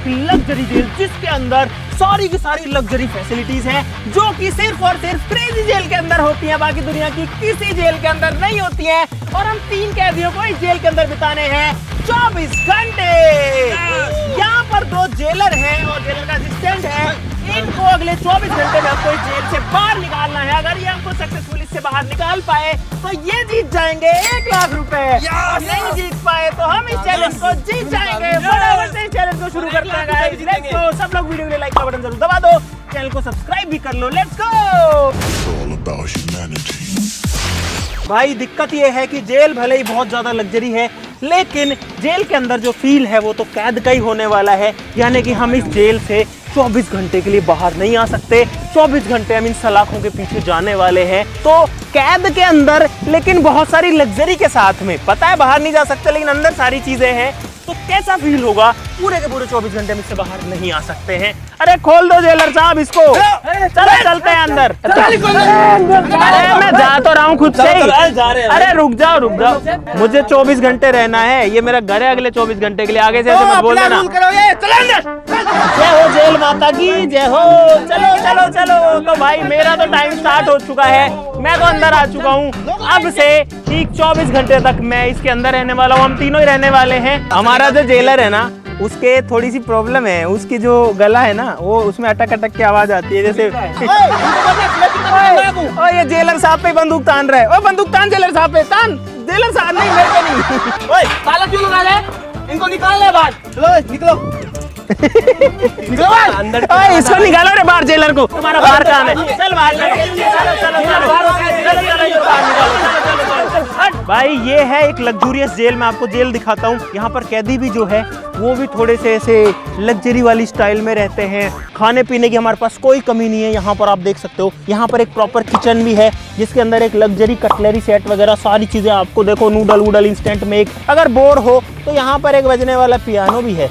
एक luxury jail जिसके अंदर सारी की सारी लग्जरी फैसिलिटीज हैं जो कि सिर्फ और सिर्फ क्रेजी जेल के अंदर होती हैं, बाकी दुनिया की किसी जेल के अंदर नहीं होती हैं। और हम 3 कैदियों को इस जेल के अंदर बिताने हैं 24 घंटे। यहाँ पर 2 जेलर हैं और जेलर का असिस्टेंट है। इनको अगले 24 घंटे में हमको इस जेल से बाहर निकालना है। अगर ये हमको सक्सेसफुल इससे बाहर निकाल पाए तो ये जीत जाएंगे 1 लाख रुपए। और नहीं जीत पाए तो हम इस चैलेंज को जीत जाएंगे। फटाफट से इस चैलेंज को शुरू करते हैं गाइस। Let's go. सब लोग वीडियो के लिए लाइक का बटन जरूर दबा दो, चैनल को सब्सक्राइब भी कर लो। Let's go. भाई दिक्कत ये है कि जेल भले ही बहुत ज्यादा लग्जरी है, लेकिन जेल के अंदर जो फील है वो तो कैद का ही होने वाला है। यानी कि हम इस जेल से 24 घंटे के लिए बाहर नहीं आ सकते। 24 घंटे हम इन सलाखों के पीछे जाने वाले हैं। तो कैद के अंदर लेकिन बहुत सारी लग्जरी के साथ में, पता है बाहर नहीं जा सकते लेकिन अंदर सारी चीजें हैं। तो कैसा फील होगा? पूरे के पूरे 24 घंटे में इससे बाहर नहीं आ सकते हैं। अरे खोल दो जेलर साहब इसको। चलो चलते हैं अंदर। अरे मैं जा तो रहा हूँ खुद से ही। अरे रुक जाओ मुझे 24 घंटे रहना है। ये मेरा घर है अगले 24 घंटे के लिए। आगे से ऐसे मत बोल देना। जय हो जेल माता की जय हो। चलो चलो चलो। तो भाई मेरा तो टाइम स्टार्ट हो चुका है, मैं तो अंदर आ चुका हूँ। अब से ठीक 24 घंटे तक मैं इसके अंदर रहने वाला हूँ। हम तीनों ही रहने वाले हैं। हमारा जो जेलर है ना उसके थोड़ी सी प्रॉब्लम है। उसकी जो गला है ना वो उसमें अटक अटक की आवाज आती है जैसे। ओ ये जेलर साहब पे बंदूक तान रहा है। ओ बंदूक तान जेलर साहब पे तान। जेलर साहब नहीं मेरे पे नहीं। ओए ताला क्यों लगा रहा है? इनको निकाल ले बाहर। चलो निकलो निकलो अंदर। ओए इसको निकालो रे बाहर जेलर को। तुम्हारा बाहर काम है। चल बाहर भाई ये है एक लग्जूरियस जेल। मैं आपको जेल दिखाता हूँ। यहाँ पर कैदी भी जो है वो भी थोड़े से ऐसे लग्जरी वाली स्टाइल में रहते हैं। खाने पीने की हमारे पास कोई कमी नहीं है। यहाँ पर आप देख सकते हो यहाँ पर एक प्रॉपर किचन भी है जिसके अंदर एक लग्जरी कटलरी सेट वगैरह सारी चीजें आपको देखो। नूडल वूडल इंस्टेंट में। अगर बोर हो तो यहाँ पर एक बजने वाला पियानो भी है।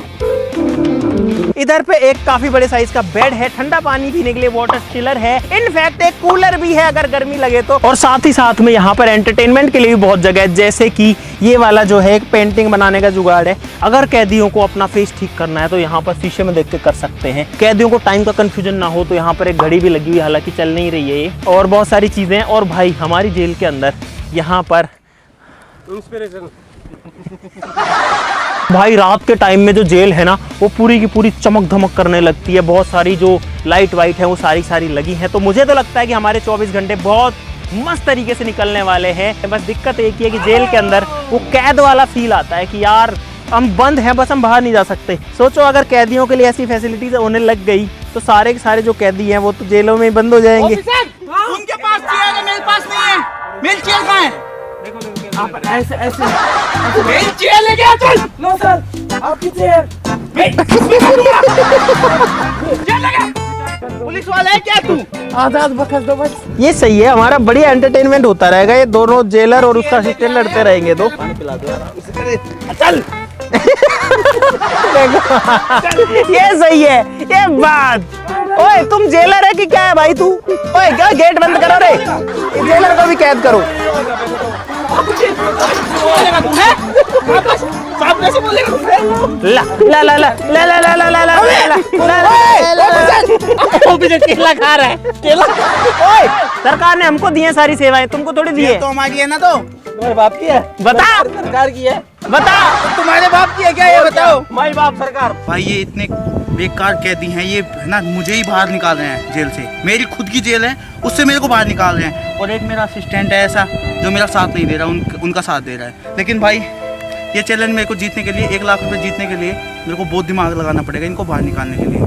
इधर पे एक काफी बड़े साइज का बेड है। ठंडा पानी पीने के लिए वाटर चिलर है। इनफैक्ट एक कूलर भी है अगर गर्मी लगे तो। और साथ ही साथ में यहाँ पर एंटरटेनमेंट के लिए भी बहुत जगह है। जैसे कि ये वाला जो है एक पेंटिंग बनाने का जुगाड़ है। अगर कैदियों को अपना फेस ठीक करना है तो यहाँ पर शीशे में देख के कर सकते हैं। कैदियों को टाइम का कंफ्यूजन ना हो तो यहाँ पर एक घड़ी भी लगी हुई है, हालांकि चल नहीं रही है ये। और बहुत सारी चीजें। और भाई हमारी जेल के अंदर यहाँ पर भाई रात के टाइम में जो जेल है ना वो पूरी की पूरी चमक धमक करने लगती है। बहुत सारी जो लाइट वाइट है वो सारी लगी है। तो मुझे तो लगता है कि हमारे 24 घंटे बहुत मस्त तरीके से निकलने वाले हैं। बस दिक्कत एक ही है कि जेल के अंदर वो कैद वाला फील आता है कि यार हम बंद हैं, बस हम बाहर नहीं जा सकते। सोचो अगर कैदियों के लिए ऐसी फैसिलिटीज होने लग गई तो सारे के सारे जो कैदी हैं वो तो जेलों में बंद हो जाएंगे। उनके पास चेयर है, मेरे पास नहीं है। मेरी चेयर कहाँ है? आप ऐसे ऐसे मेरी चेयर लेके आ। चल लो सर आपकी चेयर। पुलिस वाला है क्या तू? आजाद बखस दो बस। ये सही है, हमारा बढ़िया एंटरटेनमेंट होता रहेगा। ये दोनों जेलर और उसका असिस्टेंट लड़ते रहेंगे। तो चल ये सही है ये बात। ओए तुम जेलर है कि क्या है भाई तू? ओए क्या गेट बंद करो रे। जेलर को भी कैद करो। ला ला ला ला ला ला ला ला ला ला केला खा रहा है केला। ओए सरकार ने हमको दी है सारी सेवाएं, तुमको थोड़ी दी है। तो हमारी है ना। तो मेरे बाप की है। बता सरकार की है। बता तुम्हारे बाप की है क्या? ये बताओ। माई बाप सरकार। भाई ये इतने बेकार कैदी हैं, ये है ना मुझे ही बाहर निकाल रहे हैं जेल से। मेरी खुद की जेल है उससे मेरे को बाहर निकाल रहे हैं। और एक मेरा असिस्टेंट है ऐसा जो मेरा साथ नहीं दे रहा, उनका साथ दे रहा है। लेकिन भाई ये चैलेंज मेरे को जीतने के लिए 1 लाख रुपए जीतने के लिए मेरे को बहुत दिमाग लगाना पड़ेगा इनको बाहर निकालने के लिए।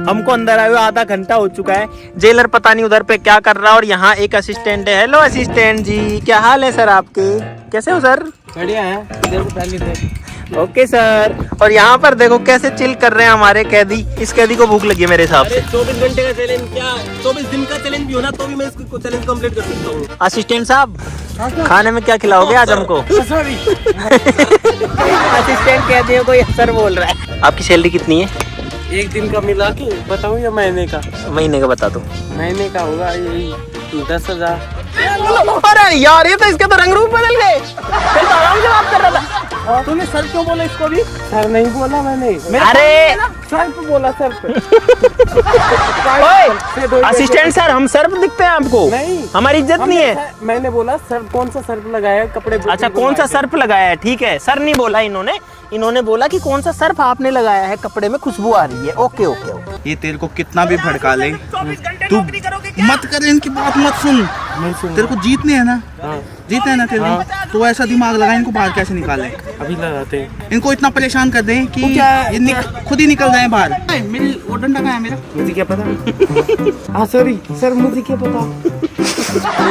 हमको अंदर आए हुए आधा घंटा हो चुका है। जेलर पता नहीं उधर पे क्या कर रहा है। और यहाँ एक असिस्टेंट है। हेलो असिस्टेंट जी, क्या हाल है सर आपके? कैसे हो सर? बढ़िया है। इधर को पहले थे। Okay sir. और यहाँ पर देखो कैसे चिल कर रहे हैं हमारे कैदी। इस कैदी को भूख लगी है मेरे हिसाब से। 24 घंटे का चैलेंज क्या 24 दिन का चैलेंज भी हो ना तो भी मैं इसको चैलेंज कंप्लीट कर सकता हूँ। असिस्टेंट साहब खाने में क्या खिलाओगे आज हमको? असिस्टेंट कैदियों को ये सर बोल रहा है। आपकी सैलरी कितनी है? 1 दिन का मिला के बताऊँ या महीने का? महीने का बता दो। महीने का होगा यही 10,000। अरे यार ये तो इसके तो रंग रूप बदल गए। फिर तो आराम से बात कर रहा था। तूने सर क्यों बोला इसको भी? सर नहीं बोला मैंने। अरे सर्फ बोला सर्फ। असिस्टेंट सर, हम सर्फ दिखते हैं आपको? नहीं, हमारी इज्जत नहीं है। मैंने बोला सर्फ, कौन सा सर्फ लगाया कपड़े? अच्छा, कौन सा सर्फ लगाया है? ठीक है, सर नहीं बोला इन्होंने बोला कि कौन सा सर्फ आपने लगाया है, कपड़े में खुशबू आ रही है। Okay okay okay. ये तेरे को कितना भी भड़का ले, तू मत कर, इनकी बात मत सुन। तेरे को जीतने है ना, जीतने है ना तेरे को, तो ऐसा दिमाग लगा इनको बाहर कैसे निकाले। अभी लगाते हैं। इनको इतना परेशान कर दें कि ये खुद ही निकल जाए बाहर। मेरी वो डंडा कहाँ है मेरा? मुझे क्या पता। हाँ सॉरी सर, मुझे क्या पता।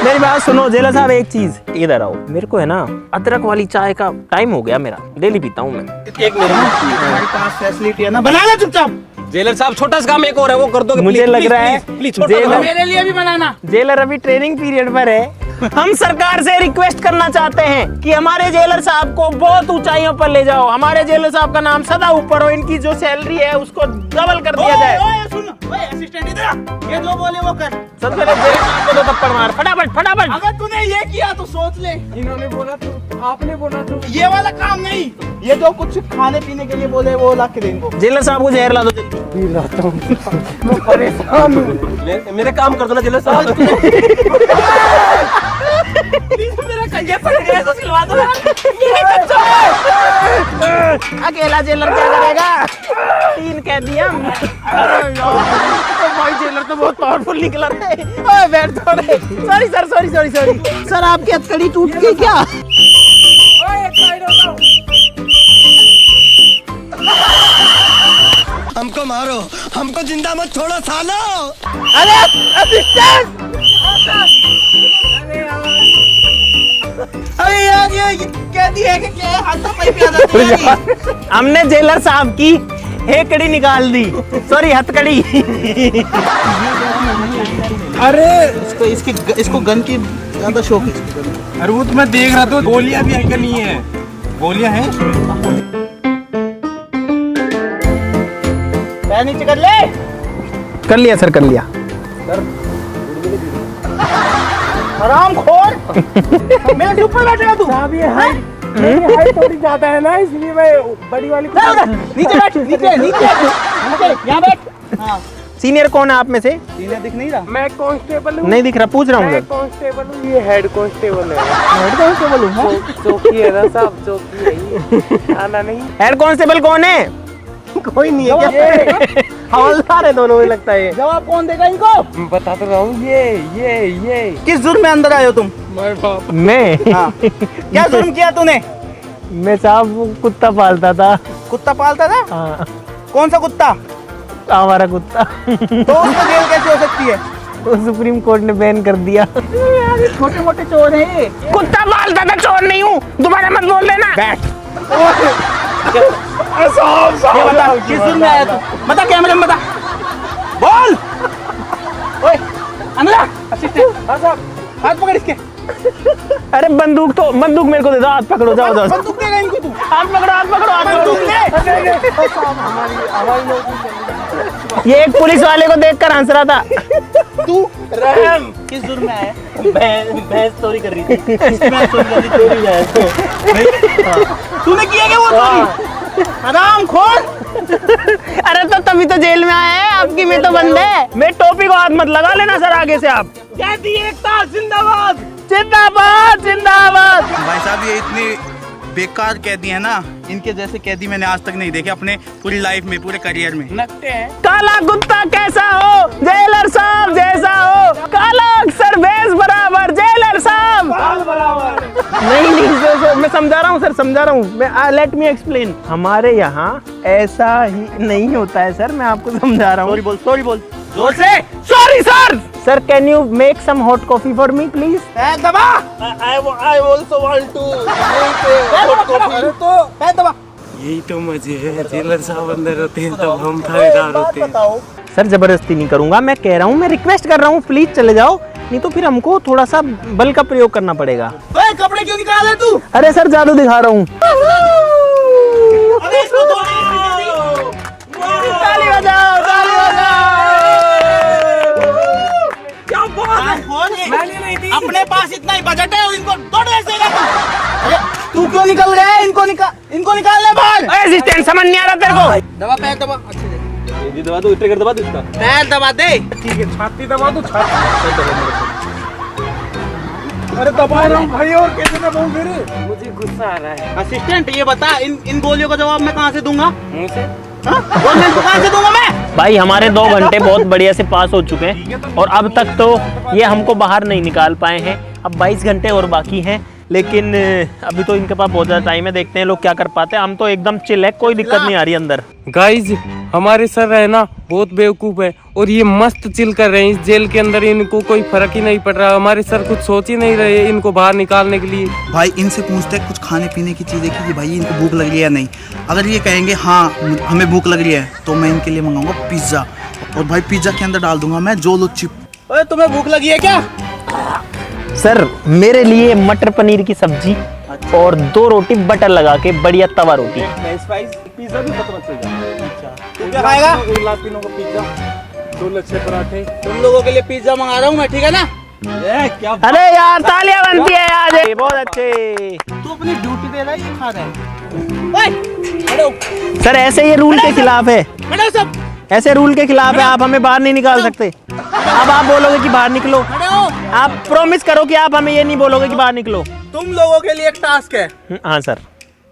मेरी बात सुनो जेलर साहब, एक चीज इधर आओ। मेरे को है ना अदरक वाली चाय का टाइम हो गया, मेरा डेली पीता हूँ मैं। एक मिनट, हमारे पास फैसिलिटी है ना, बना ले चुपचाप। जेलर साहब छोटा सा काम एक और है, वो कर दो। मुझे लग रहा है मेरे लिए भी बनाना। जेलर अभी ट्रेनिंग पीरियड पर है। हम सरकार से रिक्वेस्ट करना चाहते हैं कि हमारे जेलर साहब को बहुत ऊंचाइयों पर ले जाओ। हमारे जेलर साहब का नाम सदा ऊपर हो, इनकी जो सैलरी है उसको डबल कर दिया जाए। असिस्टेंट इधर आ, ये जो बोले वो कर। सबसे पहले जेलर साहब को तो थप्पड़ मार, फटाफट फटाफट। अगर तूने ये किया तो सोच ले। इन्होंने बोला तो, आपने बोला तो। ये वाला काम नहीं, ये जो कुछ खाने पीने के लिए बोले वो ला के देंगे। जेलर साहब को जहर ला दो जल्दी। पी लाता हूँ, मैं परेशान हूँ। मेरे काम कर दो ना जेलर साहब। मेरा कंजे पड़ गया तो सिलवा दो। अकेला जेलर क्या करेगा? 3 कह दिया। भाई जेलर तो बहुत पावरफुल निकला रे। ओए बैठ तो रे। सॉरी सर, सॉरी सर, आपकी हथकड़ी टूट गई क्या? ओए साइड हो जाओ। हमको मारो, हमको जिंदा मत छोड़ो सालो। अरे असिस्टेंट, अरे यार ये कहती है कि क्या हाथापाई पे आ जाती है यार। हमने जेलर साहब की हेकड़ी निकाल दी, सॉरी हथकड़ी। अरे इसको गन की ज्यादा शौक है। अरे वो तो मैं देख रहा था, गोलियां भी है क्या? नहीं है, गोलियां हैं। पैर नीचे कर ले। कर लिया सर, कर लिया। आराम खोर। मेरे ऊपर बैठेगा तू। साहब ये हाइट थोड़ी ज्यादा है ना, इसलिए मैं बड़ी वाली। नीचे बैठ, नीचे यहाँ बैठ। हाँ, सीनियर कौन है आप में से? सीनियर दिख नहीं रहा? मैं कांस्टेबल हूँ। नहीं दिख रहा, पूछ रहा हूँ मैं सर। कांस्टेबल हूँ, ये हेड कांस्टेबल है। हेड कांस्टेबल हूँ। चौकी है ना साहब, चौकी है ये। आना नहीं। हेड कांस्टेबल कौन है? कोई नहीं है क्या? हवलदार है दोनों में लगता है। जवाब कौन देगा इनको? बता तो रहा हूँ, ये किस जुर्म में अंदर आए हो तुम? मैं हाँ। क्या जुर्म किया तूने? मैं साहब वो कुत्ता पालता था। कुत्ता पालता था? हाँ, कौन सा कुत्ता? हमारा कुत्ता। तो उसको जेल कैसे हो सकती है? तो सुप्रीम कोर्ट ने बैन कर दिया। छोटे मोटे चोर हैं। कुत्ता पालता था, चोर नहीं हूँ। दोबारा मत बोल देना। बैठ। ये बता किस जुर्म में आया तू? बता, कैमरे में बता। बोल। ओए अंदर आ। असिस्टेंट हाथ पकड़ इसके। अरे बंदूक मेरे को दे दो, हाथ पकड़ो, जाओ जाओ। बंदूक देगा इनको तू? हाथ पकड़ो, हाथ पकड़ो, हाथ बंदूक पकड़ो। ले। ये एक पुलिस वाले को देखकर हंस रहा था। तू रहम किस जुर्म में आया? भैंस चोरी कर रही थी। चोरी है। तूने किया क्या वो चोरी? आराम खोर। अरे तो तभी तो जेल में आया है, आपकी में तो बंद है। मैं टोपी को हाथ मत लगा लेना सर आगे से आप। कहती एकता जिंदाबाद। जिंदाबाद जिंदाबाद। भाई साहब ये इतने बेकार कैदी है ना, इनके जैसे कैदी मैंने आज तक नहीं देखे अपने पूरी लाइफ में, पूरे करियर में। लगते हैं। काला कुत्ता कैसा हो, जेलर साहब जैसा हो। काला अक्सर भैंस बराबर, जेलर साहब बराबर। नहीं सर, मैं समझा रहा हूँ सर, समझा रहा हूँ मैं। Let me explain. हमारे यहाँ ऐसा ही नहीं होता है सर, मैं आपको समझा रहा हूँ। सॉरी बोल जोर से। Sorry sir. Sir can you make some hot coffee for me please? दबा। I also want to hot coffee। अरे तो पैर दबा। यही तो मजे है, जेलर साहब अंदर होते हैं तब हम थानेदार होते हैं। सर जबरदस्ती नहीं करूंगा, मैं कह रहा हूँ, मैं रिक्वेस्ट कर रहा हूँ, प्लीज चले जाओ, नहीं तो फिर हमको थोड़ा सा बल का प्रयोग करना पड़ेगा। कपड़े क्यों निकाल रहे तू? अरे सर जादू दिखा रहा हूँ। अरे इसको ताली बजाओ, ताली बजाओ। क्या बोल? मैंने नहीं दी। अपने पास इतना ही बजट है और इनको दौड़ ऐसे अरे तू क्यों निकल रहा है? इनको निकालने बाहर। असिस्टेंट समझ नहीं आ रहा तेरे को? दबा पैर दबा अच्छे से। ये दबा दो, ट्रिगर दबा दो इसका। पैर दबा दे। ठीक है, छाती दबा दो, छाती। अरे दबा रहा हूँ भाई, और कैसे दबाऊं फिर? मुझे गुस्सा आ रहा है। असिस्टेंट ये बता, इन गोलियों का जवाब मैं कहाँ से दूंगा? मुंह से। गवर्नमेंट को कहाँ से दूंगा मैं? भाई हमारे 2 घंटे बहुत बढ़िया से पास हो चुके हैं और अब तक तो ये हमको बाहर नहीं निकाल पाए हैं। अब 22 घंटे और बाकी हैं, लेकिन अभी तो इनके पास बहुत ज़्यादा टाइम है। देखते हैं लोग क्या कर पाते हैं। हम तो एकदम चिल है, कोई दिक्कत नहीं आ रही अंदर। गाइज हमारे सर है ना बहुत बेवकूफ है और ये मस्त चिल कर रहे हैं इस जेल के अंदर। इनको कोई फर्क ही नहीं पड़ रहा। हमारे सर कुछ सोच ही नहीं रहे इनको बाहर निकालने के लिए। भाई इनसे पूछते हैं कुछ खाने पीने की चीज़ें कि भाई इनको भूख लग रही है या नहीं। अगर ये कहेंगे हाँ हमें भूख लग रही है, तो मैं इनके लिए मंगाऊंगा पिज्ज़ा, और भाई पिज्ज़ा के अंदर डाल दूंगा मैं जोलो चिप। ओए तुम्हें भूख लगी है क्या? सर मेरे लिए मटर पनीर की सब्जी और 2 रोटी बटर लगा के, बढ़िया तवा रोटी। पिज्जा भी खत्म हो जाएगा। तू क्या खाएगा? 1 लाख का पिज्जा, 2 लच्छे पराठे। तुम लोगों के लिए पिज्जा मंगा रहा हूँ मैं, ठीक है ना? ये क्या? अरे यार तालियां बनती है आज, बहुत अच्छे। तू अपनी ड्यूटी दे रहा है, ये खा रहा है। ओए खड़े हो। सर ऐसे ये रूल के खिलाफ है, खड़े हो सब। ऐसे रूल के खिलाफ है। आप हमें बाहर नहीं निकाल सकते। अब आप बोलोगे कि बाहर निकलो, खड़े हो। आप प्रॉमिस करो कि आप हमें ये नहीं बोलोगे कि बाहर निकलो। तुम लोगों के लिए एक टास्क है, हाँ सर।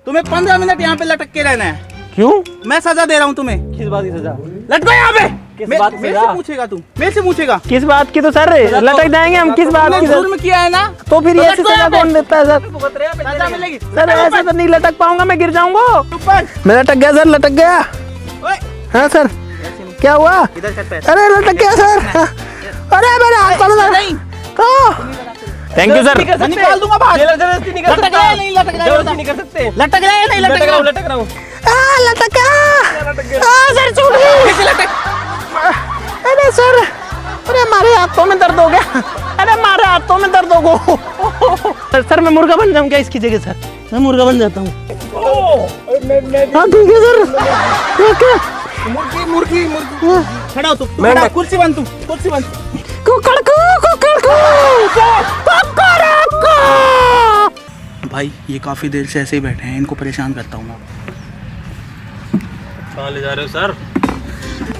तुम्हें 15 मिनट यहाँ पे लटक के रहना है। क्यों? मैं सजा दे रहा हूँ तुम्हें। किस बात की सजा? लटको यहाँ पे। किस बात की मेरे सजा? से पूछेगा तू, मेरे से पूछेगा। किस बात की? तो सर लटक जाएंगे हम। किस बात की? जुर्म किया है ना, तो फिर तो ये लटको सजा यहाँ पे। कौन देता है सर? सजा मिलेगी। सर ऐसे तो नहीं लटक पाऊंगा, मैं गिर जाऊंगा। ऊपर। मैं लटक गया सर, लटक गया। ओए हाँ सर, क्या हुआ? इधर कर पैर। अरे लटक गया सर। अरे मेरे हाथ पर नहीं, थैंक यू सर। मैं निकाल दूंगा बाहर। जबरदस्ती नहीं कर लटक सकता। रहा है नहीं लटक रहा है? जबरदस्ती नहीं कर सकते। लटक रहा है नहीं लटक रहा है? लटक रहा हूँ। लटका। सर छूट गई। कैसे लटक? अरे सर, अरे हमारे हाथों में दर्द हो गया। अरे हमारे हाथों में दर्द हो गया। सर मैं मुर्गा बन जाऊं क्या इसकी जगह? सर मैं मुर्गा बन जाता हूँ। हाँ ठीक है सर, ठीक है। मुर्गी मुर्गी मुर्गी। खड़ा हो तू, खड़ा, कुर्सी बन तू, कुर्सी बन। भाई ये काफी देर से ऐसे ही बैठे हैं, इनको परेशान करता हूँ मैं। कहाँ ले जा रहे हो सर?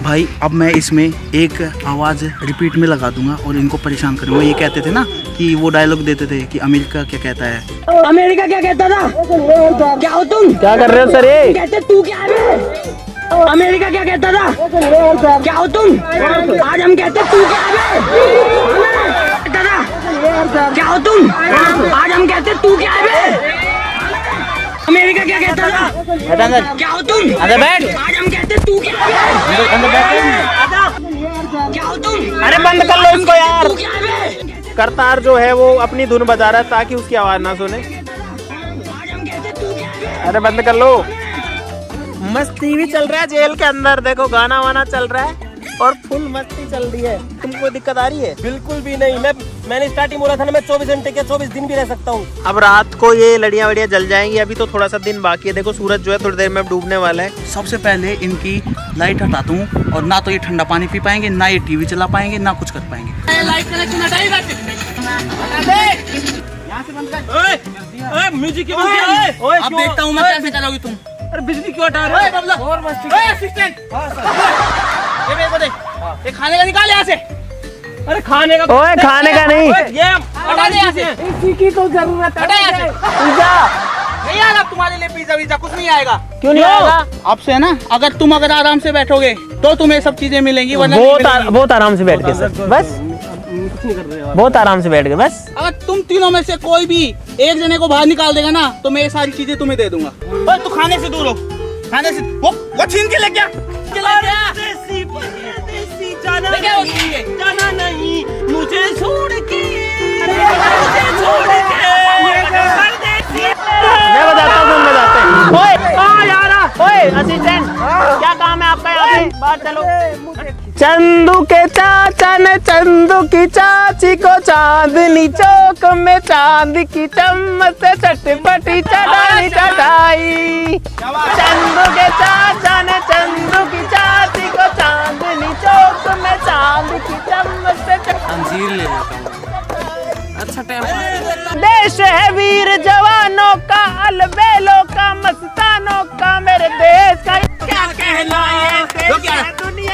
भाई अब मैं इसमें एक आवाज़ रिपीट में लगा दूंगा और इनको परेशान करूंगा। ये कहते थे ना कि वो डायलॉग देते थे कि अमेरिका क्या कहता है। अमेरिका क्या कहता था? क्या हो तुम? क्या कर रहे हो सर? ये कहते तू क्या है? अमेरिका क्या कहता था? क्या हो तुम? आज हम कहते तू क्या है? कहता था? क्या हो तुम? आज हम कहते तू क्या है? अमेरिका क्या कहता था? क्या हो तुम? अरे बैठ। आज हम कहते तू क्या है? क्या हो तुम? अरे बंद कर लो इसको यार। तू क्या है? करतार जो है वो अपनी धुन बजा रहा है ताकि उसकी आवाज ना सुने। आज हम कहते तू क्या है? अरे बंद कर लो। मस्ती भी चल रहा है जेल के अंदर, देखो गाना वाना चल रहा है और फुल मस्ती चल रही है। तुमको दिक्कत आ रही है? बिल्कुल भी नहीं। मैंने स्टार्टिंग बोला था ना, मैं 24 घंटे के 24 दिन भी रह सकता हूँ। अब रात को ये लड़ियां वड़ियां जल जाएंगी। अभी तो थोड़ा सा दिन बाकी है। देखो सूरज जो है थोड़ी देर में डूबने वाला है। सबसे पहले इनकी लाइट हटाता हूँ, और ना तो ये ठंडा पानी पी पाएंगे, ना ये टीवी चला पाएंगे, ना कुछ कर पाएंगे। लाइट कनेक्शन हटाइए। यहाँ से बंद कर। म्यूजिक क्यों बंद किया? ओए अब देखता हूँ मैं कैसे चलाओगी तुम। अरे बिजली क्यों हटा रहे हो? और मस्ती। असिस्टेंट, ये मेरे को दे। ये खाने का निकाल यहाँ से। अरे खाने का? ओए खाने का नहीं। ये हटा दे यहाँ से। इसी की तो जरूरत है। हटा यहाँ से। पिज्जा नहीं आएगा तुम्हारे लिए पिज्जा विज्जा, कुछ नहीं आएगा। क्यों नहीं आएगा? अब से है ना, अगर तुम आराम से बैठोगे तो तुम्हें सब चीजें मिलेंगी, वरना नहीं मिलेंगी। बहुत आराम से बैठ के सर, बस कुछ नहीं कर रहे हो। बहुत आराम से बैठ के बस। अगर तुम तीनों में से कोई भी एक जने को बाहर निकाल देगा ना, तो मैं ये सारी चीजें तुम्हें दे दूंगा। ओए तू खाने से दूर हो, खाने से वो छीन के ले गया। देसी परदेसी जाना नहीं, जाना नहीं मुझे छोड़ के, मुझे छोड़ के परदेसी। मैं बताता हूँ, तुम बताते हैं। ओए यार, ओए असिस्टेंट, क्या काम है आपका यहाँ पे? बाहर चलो। चंदू के चाचा ने चंदू की चाची को चांदनी चौक में चांद की चम्मच से चटपटी चटाई चटाई। चंदू के चाचा ने चंदू की चाची को चांदनी चौक में चांद की चम्मच से अंजीर ले लेता हूँ। अच्छा टाइम। देश है वीर जवानों का, अलबेलों का, मस्तानों का, मेरे देश का क्या कहलाए दुनिया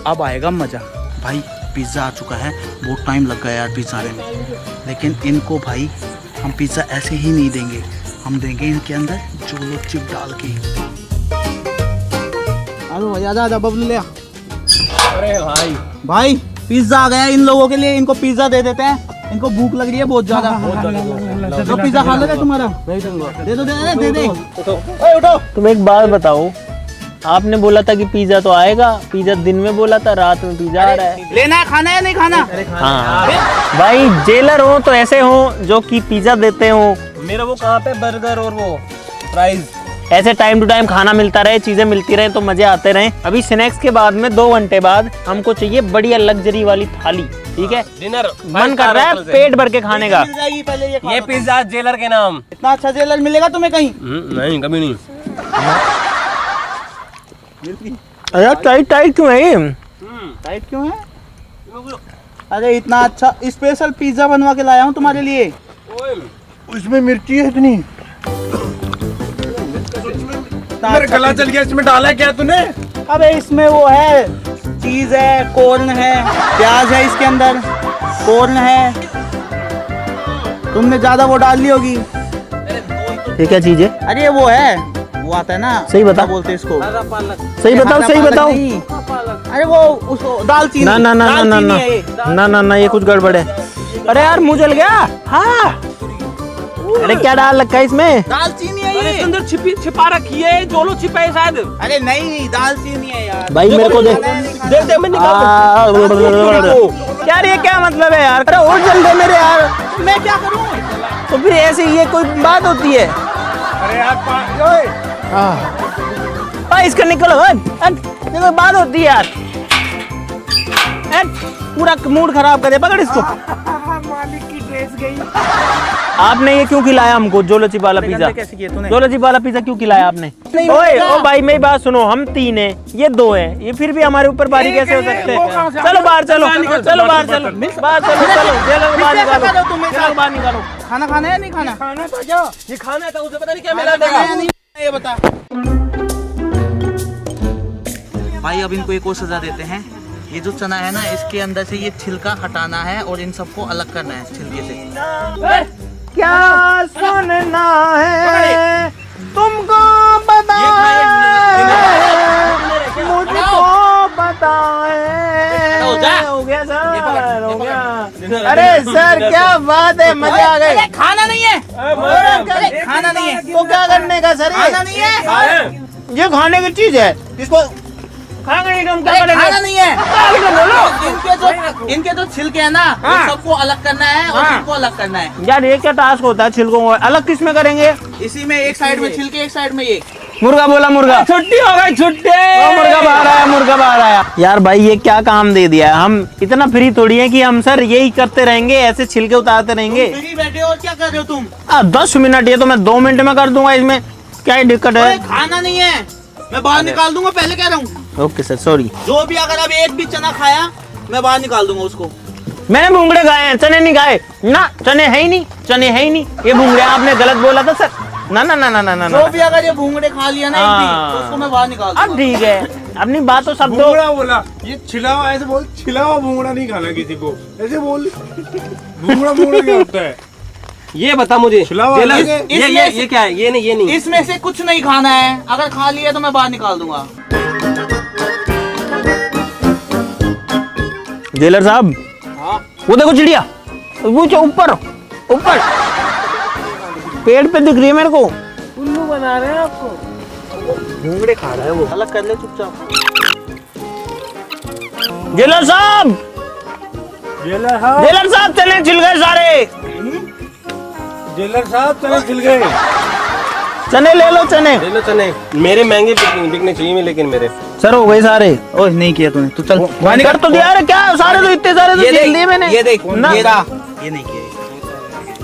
अब आएगा मजा। भाई पिज़्ज़ा आ चुका है, बहुत टाइम लग गया यार पिज़्ज़ा आने में, लेकिन इनको भाई हम पिज़्ज़ा ऐसे ही नहीं देंगे, हम देंगे इनके अंदर जोलो चिप डाल के। अरे भैया आजा बबलू ले। अरे भाई भाई पिज़्ज़ा आ गया इन लोगों के लिए, इनको पिज़्ज़ा दे देते हैं, इनको भूख लग रही है बहुत ज्यादा। तो पिज़्ज़ा खा लेगा तुम्हारा? दे दो दे दे। उठो। तुम एक बात बताओ, आपने बोला था कि पिज्जा तो आएगा, पिज्जा दिन में बोला था, रात में पिज्जा आ रहा है। लेना है, खाना है नहीं खाना? हाँ भाई, जेलर हो तो ऐसे हो जो कि पिज्जा देते हो। मेरा वो कहाँ पे बर्गर और वो फ्राइज, ऐसे टाइम टू टाइम खाना मिलता रहे, चीजें मिलती रहे तो मजे आते रहे। अभी स्नैक्स के बाद में 2 घंटे बाद हमको चाहिए बढ़िया लग्जरी वाली थाली, ठीक है? डिनर मन कर रहा है पेट भर के खाने का। मिल जाएगी पहले ये पिज्जा जेलर के नाम। इतना अच्छा जेलर मिलेगा तुम्हें कहीं? नहीं कभी नहीं। अरे टाइट टाइट क्यों है ये? टाइट क्यों है? अरे इतना अच्छा स्पेशल पिज्जा बनवा के लाया हूँ तुम्हारे लिए। उसमें मिर्ची है इतनी, मेरा गला चल गया। इसमें डाला क्या तूने? अबे इसमें वो है, चीज है, कॉर्न है, प्याज है इसके अंदर, कॉर्न है, तुमने ज्यादा वो डाल ली होगी। ये क्या चीज है? अरे वो है, वो आता है ना, सही बता। क्या बोलते हैं इसको? सही बताओ, सही पालक बताओ। नहीं। अरे वो उसको दालचीनी। ना ना ना ना ना दालचीनी ना है ये। ना ना ना, ये कुछ गड़बड़ है। अरे यार मुंह जल गया। हाँ, अरे क्या डाल रखा है इसमें? दालचीनी है अरे ये। इसके अंदर छिपा रखी है, जोलो छिपा है शायद। अरे नहीं, दालचीनी है यार। भाई मेरे को दे। दे मैं निकाल। यार ये क्या मतलब है यार? अरे और जल दे मेरे यार। मैं क्या करूँ? तो फिर ऐसे ये कोई बात होती है? अरे यार इसका निकलो, ये कोई बात होती है यार? पूरा मूड खराब करे, पकड़ इसको। मालिक की ड्रेस गई। आपने ये क्यों खिलाया हमको जोलो चिप वाला पिज्जा? कैसे किए तूने? जोलो चिप वाला पिज्जा क्यों खिलाया आपने? ओए ओ भाई मेरी बात सुनो, हम 3 हैं, ये 2 हैं, ये फिर भी हमारे ऊपर बारी कैसे हो सकते हैं? चलो बाहर चलो, चलो बाहर चलो, बाहर चलो, चलो जेल में बाहर निकालो, चलो बाहर निकालो। खाना खाना है नहीं खाना? खाना था क्या? ये खाना था, उसे पता नहीं क्या मिला खाना है था। नहीं, ये बता। भाई अब इनको एक और सजा देते हैं। ये जो चना है ना, इसके अंदर से ये छिलका हटाना है और इन सबको अलग करना है छिलके से। क्या सुनना है तुमको बताए, मुझको बताए। हो गया सर, हो गया। अरे सर क्या बात है, मजा आ गए। खाना नहीं है, खाना नहीं है तो क्या करने का सर? खाना नहीं है, ये खाने की चीज है, इसको खाएंगे नहीं तो हम क्या करेंगे? खाना नहीं है। बोलो। इनके जो छिलके है ना, वो सबको अलग करना है और इनको अलग करना है। यार ये क्या टास्क होता है छिलकों को अलग किस में करेंगे? इसी में एक साइड में छिलके, एक साइड में ये। मुर्गा बोला मुर्गा। छुट्टी हो गई, छुट्टी। मुर्गा बाहर आया, मुर्गा बाहर आया। यार भाई ये क्या काम दे दिया है? हम इतना फ्री थोड़ी है कि हम सर यही करते रहेंगे, ऐसे छिलके उतारते रहेंगे। फ्री बैठे हो और क्या कर रहे हो तुम? 10 मिनट, ये तो मैं 2 मिनट में कर दूंगा, इसमें क्या दिक्कत है? खाना नहीं है, मैं बाहर निकाल दूंगा, पहले कह रहा हूँ। Okay sir sorry. जो भी अगर अब एक भी चना खाया, मैं बाहर निकाल दूंगा उसको। मैंने भूंगड़े खाए हैं, चने नहीं खाए ना। चने है ही नहीं, चने है ही नहीं, ये भूंगड़े आपने गलत बोला था सर। ना ना ना ना ना ना, जो भी अगर ये भूंगड़े खा लिया ना एक भी, तो उसको मैं बाहर निकाल दूंगा। अब ठीक है, अपनी बात तो सब दो। भूंगड़ा बोला, ये छिला हुआ ऐसे बोल, छिला हुआ भूंगड़ा नहीं खाना किसी को, ऐसे बोल। भूंगड़ा भूंगड़ा क्या होता है? ये बता मुझे। छिला हुआ ये क्या है? ये नहीं। इसमें से कुछ नहीं खाना है, अगर खा लिया तो मैं बाहर निकाल दूंगा। जेलर साहब, वो देखो चिड़िया, वो ऊपर ऊपर पेड़ पे दिख रही है मेरे को। उल्लू बना रहे हैं आपको। भूंगड़े खा रहा है वो। अलग कर ले चुपचाप। जेलर साहब, जेलर साहब, जेलर साहब चले छिल गए सारे। जेलर साहब चने छिल गए। चने ले लो, चने ले लो चने। मेरे महंगे बिकने चाहिए, लेकिन मेरे सर हो गए सारे। ओह नहीं किया तूने, तू चल बाहर कर तो दिया। अरे क्या सारे तो इतने सारे तो छील दिए मैंने। ये देख, ना। ये नहीं किया,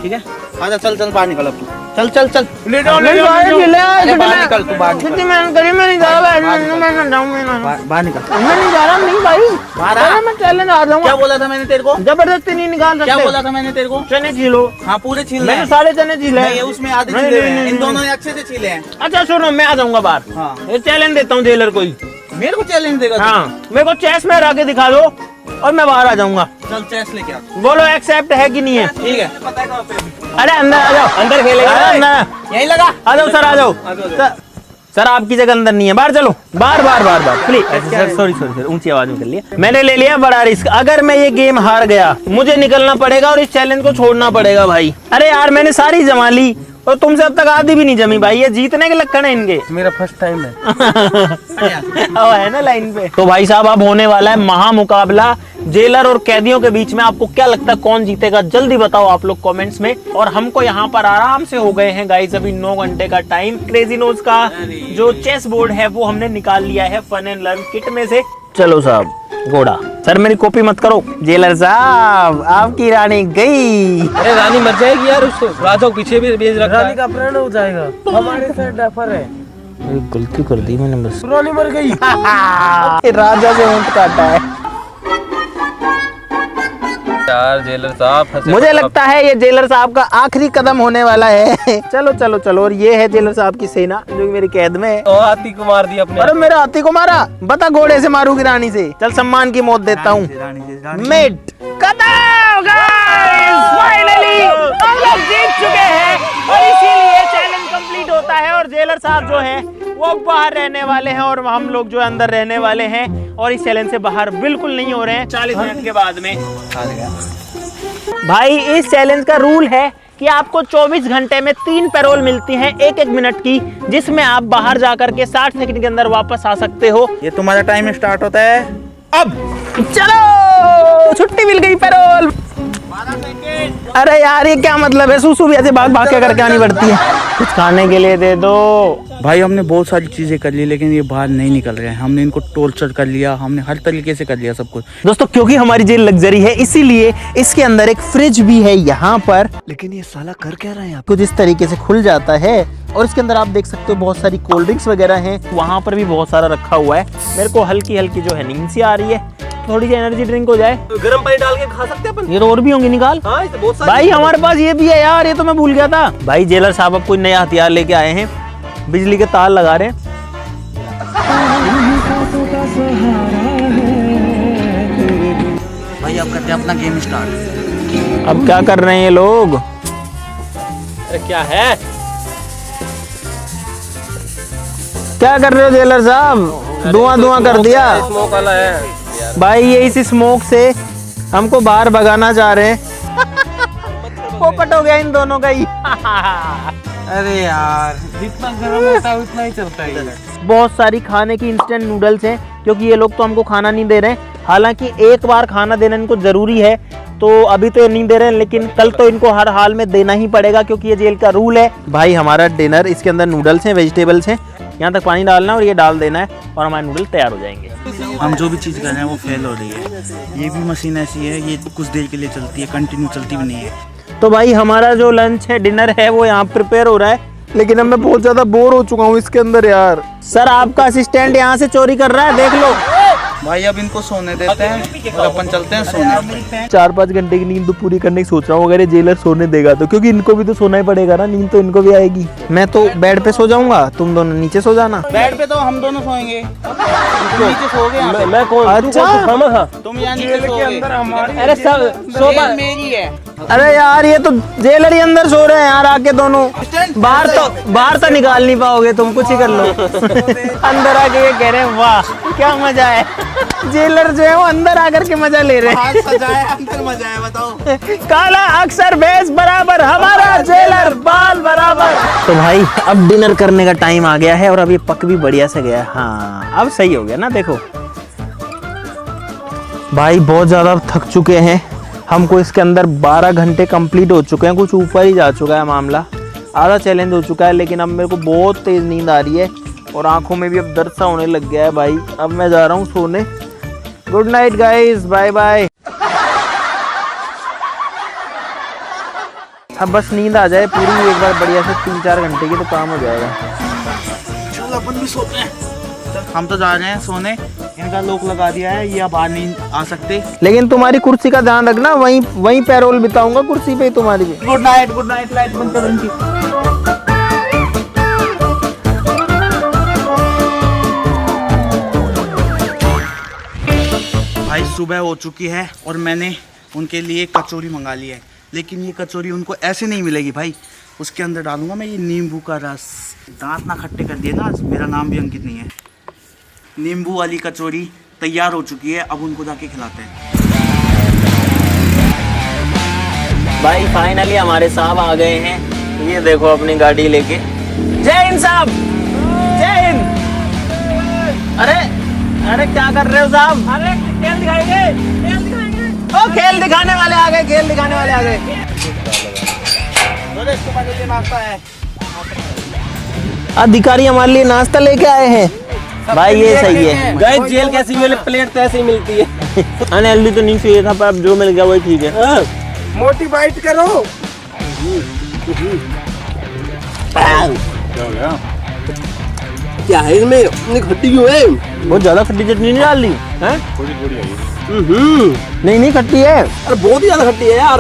ठीक है? आजा चल चल बाहर निकल अब तू। चल चल चल ले जाओ, नहीं बाहर छिले आए, अरे बाहर कितने- निकल तू, बाहर निकल। कितनी मेहनत करी, मैं नहीं जा रहा, मैं जाऊंगा बाहर निकल। मैं नहीं जा रहा, नहीं भाई बाहर आ। अरे मैं चैलेंज आ क्या जाऊंगा। बोला था मैंने तेरे को? जबरदस्ती नहीं निकाल सकते। क्या बोला था मैंने तेरे को? चने छीलो। हाँ पूरे छील मैंने सारे चने छीले। नहीं, उसमें आधे नहीं, छीले नहीं, हैं, नहीं, इन नहीं। दोनों ने अच्छे से छीले हैं। अच्छा सुनो, मैं आ जाऊंगा बाहर। हाँ ये चैलेंज देता हूँ जेलर को ही। मेरे को चैलेंज देगा तू? हाँ, मेरे को चेस में हरा के दिखा दो और मैं बाहर आ जाऊंगा। चल चेस लेके आ। बोलो एक्सेप्ट है कि नहीं है? ठीक है। अरे अंदर आ जाओ, अंदर खेलेगा। अरे अंदर यही लगा। आ जाओ सर, आ जाओ सर, आपकी जगह अंदर नहीं है, बाहर चलो, बाहर बाहर बाहर बाहर please. Sir sorry sorry sir, ऊंची आवाज में कर लिया। मैंने ले लिया बड़ा रिस्क, अगर मैं ये गेम हार गया मुझे निकलना पड़ेगा और इस चैलेंज को छोड़ना पड़ेगा भाई। अरे यार मैंने सारी जमा ली और तुमसे अब तक आधी भी नहीं जमी भाई, ये जीतने के लक्षण है इनके। मेरा फर्स्ट टाइम है। अब है ना लाइन पे। तो भाई साहब अब होने वाला है महामुकाबला जेलर और कैदियों के बीच में। आपको क्या लगता है कौन जीतेगा, जल्दी बताओ आप लोग कमेंट्स में। और हमको यहाँ पर आराम से हो गए हैं गाइस अभी 9 घंटे का टाइम। क्रेजी नोज का जो चेस बोर्ड है वो हमने निकाल लिया है फन एंड लर्न किट में से। चलो साहब घोड़ा, सर मेरी कॉपी मत करो। जेलर साहब आपकी रानी गई। अरे रानी मर जाएगी यार, उसको राजा को पीछे भी भेज रखा रानी है। का प्राण हो जाएगा। हमारे सर डफर है। गलती कर दी मैंने बस। रानी मर गई। राजा से ऊंट काटा है। यार जेलर साहब फंसे। मुझे लगता है ये जेलर साहब का आखिरी कदम होने वाला है। चलो चलो चलो, और ये है जेलर साहब की सेना जो कि मेरी कैद में है। तो हाथी को मार दिया अपने। अरे मेरे हाथी को मारा, बता घोड़े से मारूंगी रानी से। चल सम्मान की मौत देता हूँ। मेट फाइनली हम लोग जीत चुके हैं और इसीलिए चैलेंज कंप्लीट होता है। और जेलर साहब जो है वो बाहर रहने वाले हैं और हम लोग जो अंदर रहने वाले हैं और इस चैलेंज से बाहर बिल्कुल नहीं हो रहे हैं 40 मिनट के बाद में। भाई इस चैलेंज का रूल है कि आपको 24 घंटे में 3 पैरोल मिलती हैं 1-1 मिनट की, जिसमें आप बाहर जाकर के 60 सेकंड के अंदर वापस आ सकते हो। ये तुम्हारा टाइम स्टार्ट होता है अब। चलो छुट्टी मिल गई पैरोल। अरे यार ये क्या मतलब है, सुसु भी ऐसे भाग भाग के करके आनी पड़ती है। कुछ खाने के लिए दे दो। भाई हमने बहुत सारी चीजें कर ली लेकिन ये बाहर नहीं निकल रहे हैं। हमने इनको टॉर्चर कर लिया, हमने हर तरीके से कर लिया सब कुछ। दोस्तों क्योंकि हमारी जेल लग्जरी है इसीलिए इसके अंदर एक फ्रिज भी है यहाँ पर। लेकिन ये साला कर क्या रहा है यहाँ? कुछ इस तरीके से खुल जाता है और इसके अंदर आप देख सकते हो बहुत सारी कोल्ड ड्रिंक्स वगैरह हैं। वहाँ पर भी बहुत सारा रखा हुआ है। मेरे को हल्की हल्की जो है नींद सी आ रही है, थोड़ी सी एनर्जी ड्रिंक हो जाए। गर्म पानी डाल के खा सकते हैं अपन। ये तो और भी होंगे, निकाल। हाँ, इससे बहुत सारी भाई हमारे पास ये भी है यार, ये तो मैं भूल गया था। भाई जेलर साहब अब कोई नया हथियार लेके आए हैं, बिजली के तार लगा रहे हैं। भाई अब करते हैं अपना गेम स्टार्ट। अब क्या कर रहे हैं ये लोग? अरे क्या है? क्या कर रहे हो जेलर साहब? धुआं कर दिया। स्मोक वाला है भाई ये इस स्मोक से हमको बाहर भगाना चाह रहे हैं। पोपट हो गया इन दोनों का ही। अरे यार जितना गर्म होता है उतना ही चलता है। बहुत सारी खाने की इंस्टेंट नूडल्स हैं क्योंकि ये लोग तो हमको खाना नहीं दे रहे हैं। हालांकि एक बार खाना देना इनको जरूरी है, तो अभी तो ये नहीं दे रहे हैं लेकिन कल तो इनको हर हाल में देना ही पड़ेगा क्योंकि ये जेल का रूल है। भाई हमारा डिनर, इसके अंदर नूडल्स हैं, वेजिटेबल्स हैं, यहाँ तक पानी डालना है और ये डाल देना है और हमारे नूडल्स तैयार हो जाएंगे। हम जो भी चीज़ कर रहे हैं वो फेल हो रही है। ये भी मशीन ऐसी है, ये कुछ देर के लिए चलती है, कंटिन्यू चलती भी नहीं है। तो भाई हमारा जो लंच है, डिनर है, वो यहाँ प्रिपेयर हो रहा है लेकिन अब मैं बहुत ज्यादा बोर हो चुका हूँ इसके अंदर यार। सर आपका असिस्टेंट यहाँ से चोरी कर रहा है, देख लो। भाई अब इनको सोने देते हैं और अपन चलते हैं सोने। 4-5 घंटे की नींद तो पूरी करने की सोच रहा हूँ अगर ये जेलर सोने देगा तो, क्योंकि इनको भी तो सोना ही पड़ेगा ना, नींद तो इनको भी आएगी। मैं तो बेड पे सो जाऊंगा, तुम दोनों नीचे सो जाना। बेड पे तो हम दोनों सोएंगे, तुम नीचे सोओगे यहाँ पे। मैं कौन? अच्छा तुम यहाँ नीचे सोओगे। अरे सोफा मेरी है। अरे यार ये तो जेलर ही अंदर सो रहे हैं यार आके दोनों। बाहर तो निकाल नहीं पाओगे तुम, कुछ ही कर लो। अंदर आके ये कह रहे हैं वाह क्या मजा है। जेलर जो है वो अंदर आकर के मजा ले रहे हैं। सजाया अंदर मजा है, बताओ। काला अक्सर बेस बराबर, हमारा जेलर बाल बराबर। तो भाई अब डिनर करने का टाइम आ गया है और अब ये पक भी बढ़िया से गया। हाँ अब सही हो गया ना, देखो भाई बहुत ज्यादा थक चुके हैं। हमको इसके अंदर 12 घंटे कंप्लीट हो चुके हैं, कुछ ऊपर ही जा चुका है मामला, आधा चैलेंज हो चुका है। लेकिन अब मेरे को बहुत तेज नींद आ रही है और आंखों में भी अब दर्द सा होने लग गया है भाई। अब मैं जा रहा हूँ सोने। Good night guys, bye bye. अब बस नींद आ जाए पूरी एक बार बढ़िया से 3-4 घंटे की, तो काम हो जाएगा। चल अपन भी सोते हैं। हम तो जा रहे हैं सोने, इनका लॉक लगा दिया है, ये अब बाहर नहीं आ सकते। लेकिन तुम्हारी कुर्सी का ध्यान रखना, वहीं पैरोल बिताऊंगा कुर्सी पे ही तुम्हारी भी। गुड नाइट, लाइट बंद कर इनकी। सुबह हो चुकी है और मैंने उनके लिए कचौरी मंगा ली है, लेकिन ये कचौरी उनको ऐसे नहीं मिलेगी भाई। उसके अंदर डालूंगा मैं ये नींबू का रस। दांत ना खट्टे कर दिए ना, मेरा नाम भी अंकित नहीं है। नींबू वाली कचौरी तैयार हो चुकी है, अब उनको जाके खिलाते हैं। भाई फाइनली हमारे साहब आ गए हैं, ये देखो अपनी गाड़ी लेके। जय हिंद साहब, जय हिंद। अरे अरे क्या कर रहे हो साहब? अरे खेल दिखाएंगे, खेल दिखाएंगे। ओ खेल दिखाने वाले आ गए, खेल दिखाने वाले आ गए। नाश्ता है, अधिकारी हमारे लिए नाश्ता लेके आए हैं। भाई ये सही है। गाइस जेल कैसी मिले, प्लेट तो ऐसे ही मिलती है। अनहेल्दी तो नहीं चाहिए था, पर अब जो मिल गया वही ठीक है। मोटी बाइट करो। क्या है इसमें, इतनी खट्टी क्यों है? बहुत ज्यादा खट्टी चटनी नहीं डाल दी है? नहीं नहीं खट्टी है। अरे बहुत ही ज्यादा खट्टी है यार।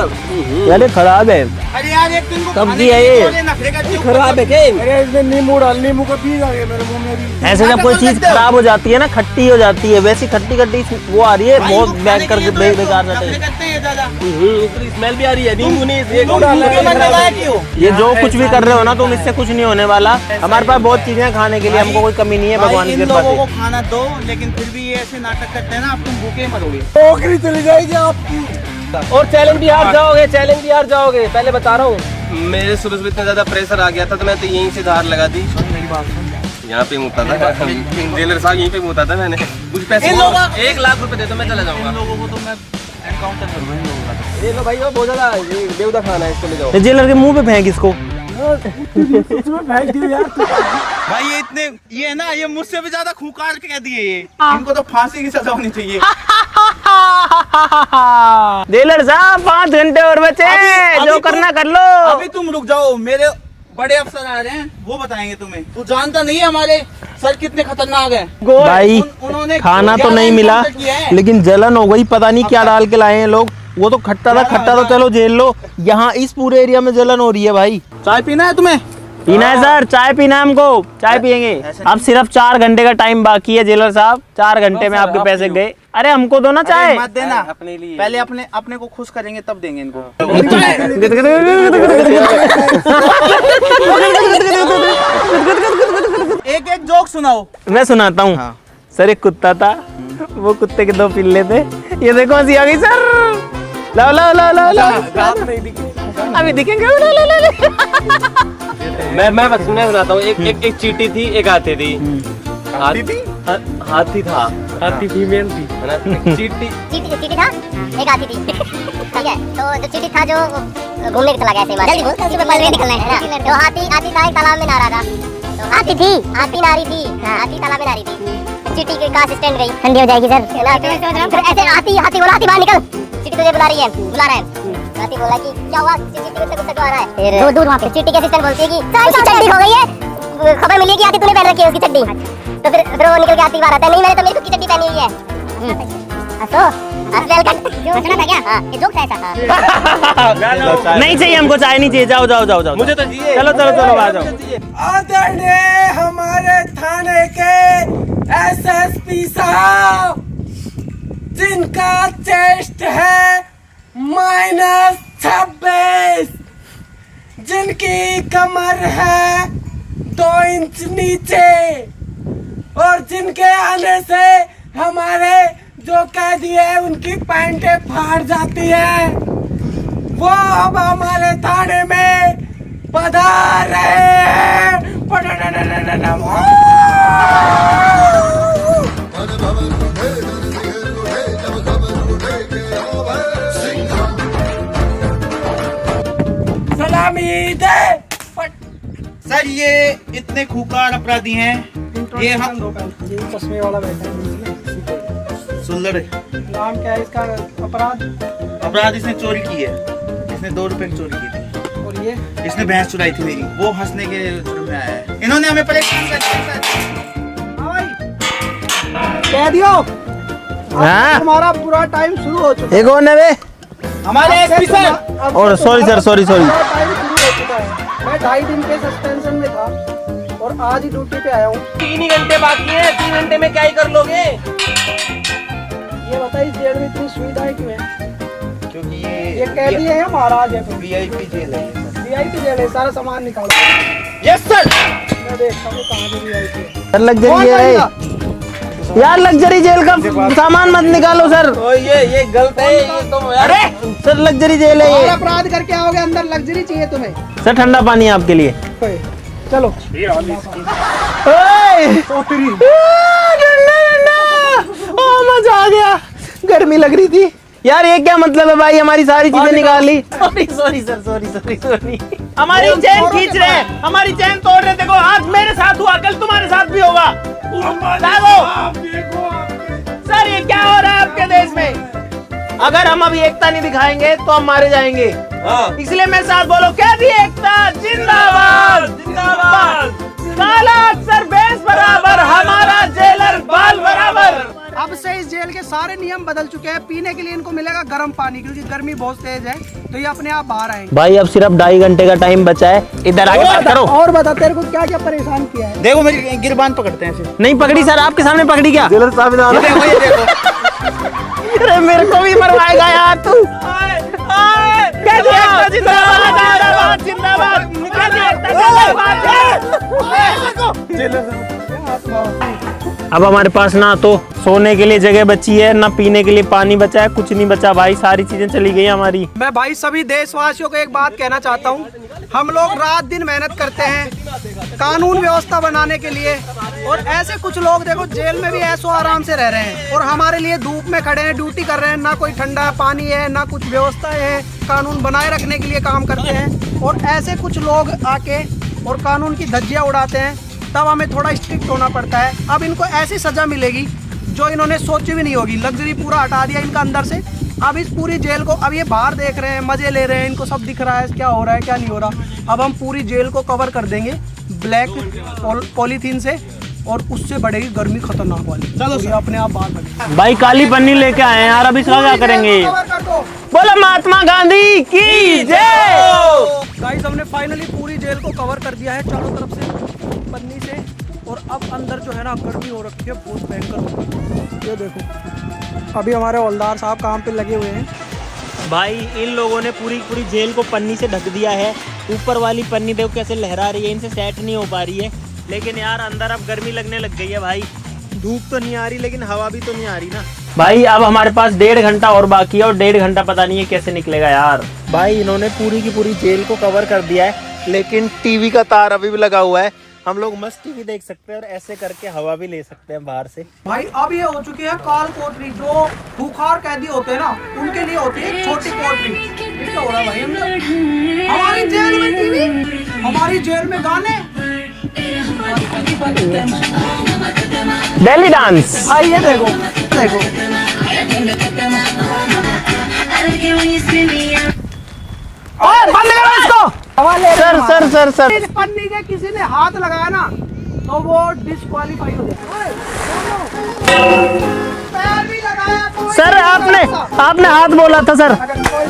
अरे खराब है। अरे यार एक दिन को सब्जी है ये। खराब है क्या? अरे इसमें नींबू डाल, नींबू का बीज आ गया मेरे मुंह में भी। ऐसे जब कोई चीज खराब हो जाती है ना, खट्टी हो जाती है, वैसी खट्टी खट्टी वो आ रही है, बहुत बैक करके बेकार रहता है। स्मेल भी आ रही है, नींबू नहीं ये जो कुछ भी कर रहे हो ना तुम, इससे कुछ नहीं होने वाला। हमारे पास बहुत चीजें हैं खाने के लिए, हमको कोई कमी नहीं है भगवान की इन कृपा लोगों से। को खाना दो, लेकिन फिर भी ये ऐसे नाटक करते हैं ना, अब तुम भूखे मरोगे। नौकरी चली जाएगी आपकी। और चैलेंज भी हार जाओगे, चैलेंज भी हार जाओगे, पहले बता रहा हूँ। मेरे सुबह सुबह इतना ज्यादा प्रेशर आ गया था, तो मैं तो यहीं से धार लगा दी। मेरी बात सुन, यहाँ पे मुता था जेलर साहब, यहीं पे मुता था मैंने। कुछ पैसे 1 लाख रुपए दे दो, मैं चला जाऊंगा। इन लोगों को तो मैं एनकाउंटर करूंगा इन लोगों का। ये लो भाई, वो बहुत ज्यादा बेहुदा खाना है, इसको ले जाओ। जेलर के मुंह पे फेंक इसको। फेंक दियो यार। भाई ये इतने ये है ना, ये मुझसे भी ज्यादा खूंखार कह दिए ये। इनको तो फांसी की सजा होनी चाहिए। जेलर साहब 5 घंटे और बचे, जो करना कर लो। अभी तुम रुक जाओ, मेरे बड़े अफसर आ रहे हैं, वो बताएंगे तुम्हें। तू जानता नहीं है हमारे सर कितने खतरनाक हैं। भाई उन्होंने खाना तो क्या नहीं मिला, एनकाउंटर किया है। लेकिन जलन हो गई, पता नहीं क्या डाल के लाए हैं लोग। वो तो खट्टा था, खट्टा तो चलो जेल लो, यहाँ इस पूरे एरिया में जलन हो रही है भाई। चाय पीना है तुम्हें? पीना है सर, चाय पीना है हमको, चाय पियेंगे। अब सिर्फ 4 घंटे का टाइम बाकी है जेलर साहब, 4 घंटे में आपके पैसे गए। अरे हमको दो ना चाय। मत देना, अपने लिए पहले अपने को खुश करेंगे तब देंगे इनको। एक एक जोक सुनाओ। मैं सुनाता हूँ। हाँ। सर एक कुत्ता था, वो कुत्ते के 2 पिल्ले थे। ये देखो हंसी आ गई सर। लाओ लाओ लाओ लाओ लाओ, अभी दिखेंगे। मैं बस मैं सुनाता हूँ। एक चींटी थी, एक हाथी थी। हाथी था, हाथी फीमेल थी। चींटी चींटी था, एक हाथी थी। ठीक है, तो जो चींटी था जो घूमने चला गया ऐसे जल्दी बोल, उसमें पल में निकलना है ना। तो हाथी था, एक तालाब में नहा रहा था। तो हाथी नारी थी, हाथी तालाब में नारी थी। चींटी के कार स्टैंड गई, ठंडी हो जाएगी सर। फिर ऐसे हाथी बोला, हाथी बाहर निकल, चींटी तुझे बुला रहा है। हाथी बोला कि क्या हुआ, चींटी को गुस्सा क्यों आ रहा है? फिर दूर वहाँ पे चींटी के असिस्टेंट बोलती है कि उसकी चड्डी खो गई है, खबर मिली है कि हाथी तूने पहन रखी है उसकी चड्डी। तो फिर वो निकल के हाथी बाहर आता है, नहीं मैंने तो मेरी खुद की चड्डी पहनी हुई है। हंसना था क्या? ये जोक था ऐसा। नहीं चाहिए हमको चाय, नहीं चाहिए। जाओ जाओ जाओ जाओ, मुझे तो चाहिए। चलो चलो चलो आ जाओ। आदरणीय हमारे थाने के एसएसपी साहब, जिनका चेस्ट है -26, जिनकी कमर है 2 इंच नीचे, और जिनके आने से हमारे जो कैदी है उनकी पैंटें फाड़ जाती है, वो अब हमारे थाने में पधार रहे हैं। सलामी दे। सर ये इतने खूंखार अपराधी हैं, ये हम चश्मे वाला बैठा है। सुल्लड़ नाम क्या है इसका? अपराध इसने चोरी की है, इसने 2 रुपए की चोरी की थी, और ये इसने भैंस चुराई थी मेरी, वो हंसने के जुर्म में आया है। इन्होंने हमें परेशान कर कह दियो, हाँ? हमारा पूरा टाइम शुरू हो चुका एक और नवे हमारे एसपी सर। और सॉरी सर, सॉरी टाइम शुरू हो चुका है। मैं 2.5 दिन के सस्पेंशन में था और आज ही ड्यूटी पे आया हूँ। 3 ही घंटे बाकी है, 3 घंटे में क्या ही कर लोगे? ये बता इस जेल में इतनी सुविधाएं क्यों है? क्योंकि ये कैदी है या महाराज है? VIP जेल है। VIP जेल है, सारा सामान निकालो। Yes sir. मैं देखता हूँ कहाँ पे VIP है। सर लग्जरी है यार, लग्जरी जेल का सामान मत निकालो सर। ये गलत है ये तो। अरे सर लग्जरी जेल है और ये। अपराध करके आओगे अंदर, लग्जरी चाहिए तुम्हें? सर ठंडा पानी है आपके लिए। चलो। ठंडा मजा आ गया, गर्मी लग रही थी यार। ये क्या मतलब है भाई, हमारी सारी चीजें निकाली। Sorry sir, sorry. हमारी चैन खींच रहे हैं, हमारी चैन तोड़ रहे। देखो आज मेरे साथ हुआ, कल तुम्हारे साथ भी होगा। सर ये क्या हो रहा है आपके देश में? अगर हम अभी एकता नहीं दिखाएंगे तो हम मारे जाएंगे। इसलिए मेरे साथ बोलो, क्या भी एकता जिंदाबाद जिंदाबाद। काला अक्सर बेस बराबर, हमारा जेलर बाल बराबर। अब से इस जेल के सारे नियम बदल चुके हैं। पीने के लिए इनको मिलेगा गर्म पानी, क्योंकि गर्मी बहुत तेज है, तो ये अपने आप बाहर आएंगे। भाई अब सिर्फ 2.5 घंटे का टाइम बचा है, इधर आके बात करो। और बता तेरे को क्या क्या परेशान किया है? देखो मेरी गिरबान पकड़ते हैं ऐसे। नहीं पकड़ी सर, आपके सामने पकड़ी क्या? जेलर साहब ये देखो। अरे मेरे को भी मरवाएगा यार तू। जिंदाबाद जिंदाबाद। अब हमारे पास ना तो सोने के लिए जगह बची है, ना पीने के लिए पानी बचा है, कुछ नहीं बचा भाई, सारी चीजें चली गई हमारी। मैं भाई सभी देशवासियों को एक बात कहना चाहता हूँ, हम लोग रात दिन मेहनत करते हैं कानून व्यवस्था बनाने के लिए, और ऐसे कुछ लोग देखो जेल में भी ऐसो आराम से रह रहे हैं और हमारे लिए धूप में खड़े हैं, ड्यूटी कर रहे हैं, ना कोई ठंडा पानी है, ना कुछ व्यवस्था है, कानून बनाए रखने के लिए काम करते हैं। और ऐसे कुछ लोग आके और कानून की धज्जियां उड़ाते हैं, तब हमें थोड़ा स्ट्रिक्ट होना पड़ता है। अब इनको ऐसी सजा मिलेगी जो इन्होंने सोची भी नहीं होगी। लग्जरी पूरा हटा दिया इनका अंदर से। अब इस पूरी जेल को, अब ये बाहर देख रहे हैं, मजे ले रहे हैं, इनको सब दिख रहा है क्या हो रहा है क्या नहीं हो रहा। अब हम पूरी जेल को कवर कर देंगे ब्लैक पॉलीथीन से, और उससे बढ़ेगी गर्मी खतरनाक वाली। चलो ये अपने आप बाहर बढ़ेगी। भाई काली पन्नी लेके आए हैं यार, अब इसका क्या करेंगे? बोलो महात्मा गांधी की जय। गाइस हमने फाइनली पूरी जेल को कवर कर दिया है चारों तरफ से पन्नी से, और अब अंदर जो है ना गर्मी हो रखी है, बहुत भयंकर हो रही है। ये देखो अभी हमारे हवलदार साहब काम पे लगे हुए हैं। भाई इन लोगों ने पूरी जेल को पन्नी से ढक दिया है। ऊपर वाली पन्नी देखो कैसे लहरा रही है, इनसे सेट नहीं हो पा रही है। लेकिन यार अंदर अब गर्मी लगने लग गई है भाई। धूप तो नहीं आ रही लेकिन हवा भी तो नहीं आ रही ना भाई। अब हमारे पास 1.5 घंटा और बाकी है, और 1.5 घंटा पता नहीं है कैसे निकलेगा यार। भाई इन्होंने पूरी की पूरी जेल को कवर कर दिया है, लेकिन टीवी का तार अभी भी लगा हुआ है। हम लोग मस्त टीवी देख सकते हैं और ऐसे करके हवा भी ले सकते हैं बाहर से। भाई अब ये हो चुकी है काल कोठरी, जो भूखार कैदी होते हैं ना उनके लिए होती है छोटी कोठरी। ये क्या हो रहा है भाई अंदर? हमारी जेल में टीवी, हमारी जेल में गाने, दिल्ली डांस। भाई ये देखो देखो। और बंद करो इसको। सर इस पन्नी के किसी ने हाथ लगाया ना तो वो डिस्क्वालीफाई हो जाए। पैर भी लगाया तो सर आपने हाथ बोला था सर,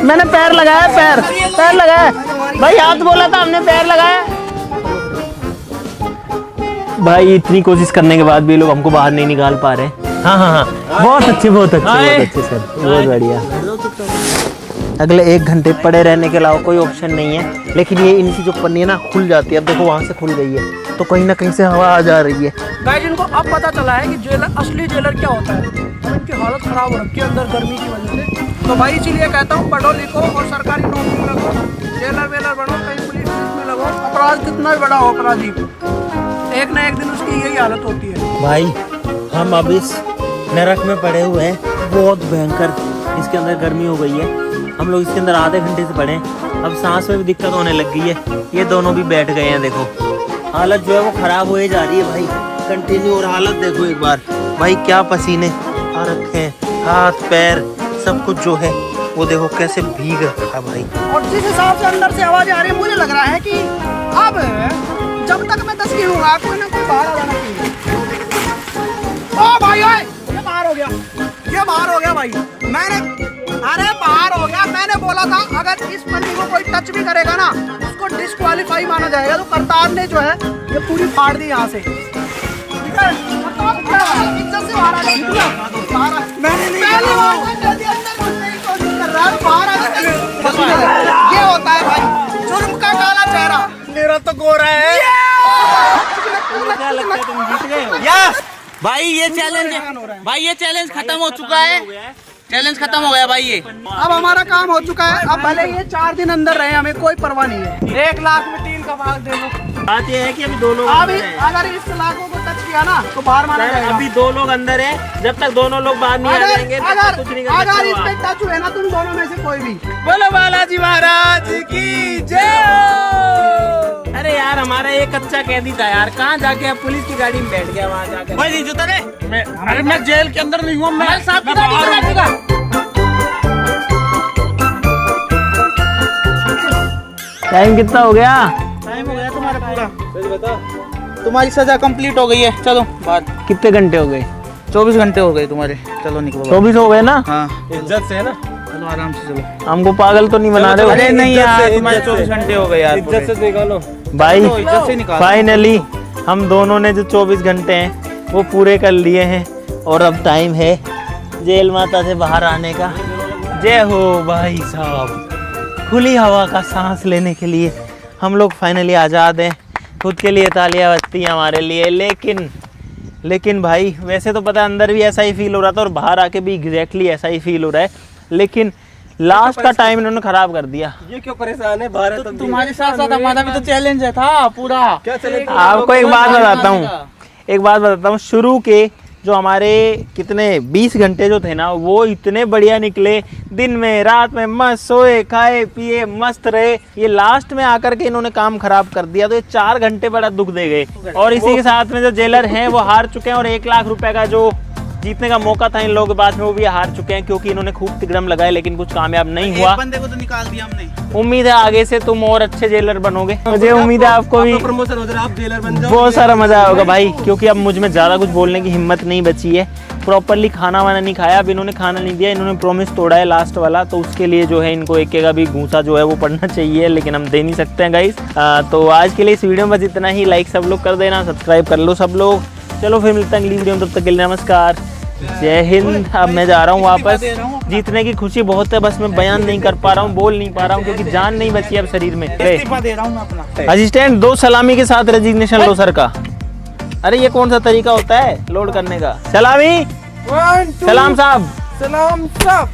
मैंने पैर लगाया, पैर लगाया भाई, हाथ बोला था, हमने पैर लगाया। भाई इतनी कोशिश करने के बाद भी लोग हमको बाहर नहीं निकाल पा रहे। हाँ, बहुत अच्छे सर, बहुत बढ़िया। अगले 1 घंटे पड़े रहने के अलावा कोई ऑप्शन नहीं है, लेकिन ये इनकी जो पन्नी है ना खुल जाती है। अब देखो वहाँ से खुल गई है, तो कहीं ना कहीं से हवा आ जा रही है। गाइस इनको अब पता चला है कि जेलर, असली जेलर क्या होता है। अब इनकी हालत खराब हो रखी है अंदर गर्मी की वजह से। तो भाई इसीलिए कहता हूँ पढ़ो लिखो और सरकारी नौकरी लगो, जेलर वेलर बनो, कहीं पुलिस में लगो। अपराध कितना भी बड़ा हो अपराधी, एक ना एक दिन उसकी यही हालत होती है। भाई हम अब इस नरक में पड़े हुए हैं, बहुत भयंकर इसके अंदर गर्मी हो गई है। हम लोग इसके अंदर आधे घंटे से पड़े हैं, अब सांस में भी दिक्कत होने लग गई है। ये दोनों भी बैठ गए हैं, देखो हालत जो है वो खराब हो जा रही है भाई कंटिन्यू। और हालत देखो एक बार भाई, क्या पसीने आ रखे हैं, हाथ पैर सब कुछ जो है वो देखो कैसे भीग रखा है भाई। और जिस हिसाब से अंदर से आवाज आ रही है, मुझे लग रहा है कि अब जब तक मैं 10 गिनूंगा कोई ना कोई बाहर आ जाना चाहिए। ओ भाई ओए, ये बाहर हो गया भाई। अरे बाहर हो गया। मैंने बोला था अगर इस पन्नी को कोई टच भी करेगा ना उसको डिस्क्वालीफाई माना जाएगा। तो करतार ने जो है ये पूरी फाड़ दी यहाँ से, ठीक है? इज्जत से बाहर आ जाओ। मैंने नहीं चेहरा। मेरा तो गोरा है। क्या लगता है तुम जीत गए हो? यस भाई, ये चैलेंज खत्म हो चुका है। चैलेंज खत्म हो गया भाई। ये अब हमारा काम हो चुका है। अब भले ये 4 दिन अंदर रहे, हमें कोई परवाह नहीं है। 1 लाख में 3 का भाग दे दो। बात ये है कि अभी 2 लोग अभी अंदर हैं। अगर इस लाखों को टच किया ना तो बाहर माना सर, जाएगा। अभी 2 लोग अंदर हैं। जब तक दोनों लोग बाहर नहीं आ जाएंगे तब तक कुछ नहीं कर अगर सकते इस हो पे आप। टच हुए ना तुम दोनों में से कोई भी, बोलो बालाजी महाराज की जय। अरे यार, हमारा ये कच्चा कैदी था यार, कहाँ जाके अब पुलिस की गाड़ी में बैठ गया वहाँ जाकर। भाई नहीं जुता रे। अरे मैं जेल के अंदर नहीं हूँ, मैं साथ मैं बाहर हूँ। टाइम कितना हो गया? टाइम हो गया तुम्हारा पूरा। तुम्हारी सजा कंप्लीट हो गई है, चलो बाहर। कितने घंटे हो गए? 24 घंटे हो गए तुम्हारे, चलो निकलो। 24 हो गए ना? हाँ इज्जत से है ना, चलो आराम से चलो। हमको पागल तो नहीं बना रहे हो? अरे नहीं यार, इज्जत तुम्हारे से। 24 घंटे हो गए यार। इज्जत से निकालो। भाई तो इज्जत से निकालो। फाइनली हम दोनों ने जो 24 घंटे हैं वो पूरे कर लिए हैं और अब टाइम है जेल माता से बाहर आने का। जय हो भाई साहब। खुली हवा का सांस लेने के लिए हम लोग फाइनली आज़ाद हैं। खुद के लिए तालियां बजती हैं हमारे लिए। लेकिन भाई वैसे तो पता है अंदर भी ऐसा ही फील हो रहा था और बाहर आके भी एग्जैक्टली ऐसा ही फील हो रहा है, लेकिन लास्ट का टाइम इन्होंने खराब कर दिया। ये क्यों परेशान है? बाहर है तो तुम्हारे साथ साथ हमारा भी तो चैलेंज है था पूरा। क्या चले? आपको एक बात बताता हूँ, शुरू के जो हमारे कितने 20 घंटे जो थे ना वो इतने बढ़िया निकले। दिन में रात में मस्त सोए खाए पिए मस्त रहे। ये लास्ट में आकर के इन्होंने काम खराब कर दिया, तो ये 4 घंटे बड़ा दुख दे गए। और इसी के साथ में जो जेलर हैं वो हार चुके हैं और 1 लाख रुपए का जो जीतने का मौका था इन लोगों के पास में वो भी हार चुके हैं, क्योंकि इन्होंने खूब तिकड़म लगाए लेकिन कुछ कामयाब नहीं हुआ। एक बंदे को तो निकाल दिया हमने। उम्मीद है आगे से तुम और अच्छे जेलर बनोगे। मुझे उम्मीद है आपको भी प्रमोशन हो जाए, आप जेलर बन जाओ। बहुत सारा मजा आएगा भाई, क्योंकि अब मुझ में ज़्यादा कुछ बोलने की हिम्मत नहीं बची है। प्रॉपरली खाना वाना नहीं खाया। अब इन्होंने खाना नहीं दिया, इन्होंने प्रॉमिस तोड़ा है लास्ट वाला, तो उसके लिए जो है इनको एक का भी घूसा जो है वो पड़ना चाहिए, लेकिन हम दे नहीं सकते हैं गाइस। तो आज के लिए इस वीडियो में बस इतना ही। लाइक सब लोग कर देना, सब्सक्राइब कर लो सब लोग। चलो फिर मिलते हैं अगली वीडियो में, तब तक के लिए नमस्कार, जय हिंद। अब मैं जा रहा हूँ वापस। जीतने की खुशी बहुत है, बस मैं बयान नहीं कर पा रहा हूँ, बोल नहीं पा रहा हूँ, क्योंकि जान नहीं बची अब शरीर में। इस्तीफा दे रहा हूँ मैं अपना। असिस्टेंट 2 सलामी के साथ रेजिग्नेशन लो सर का। अरे ये कौन सा तरीका होता है लोड करने का? सलामी, 1 2 सलाम साहब। सलाम साहब।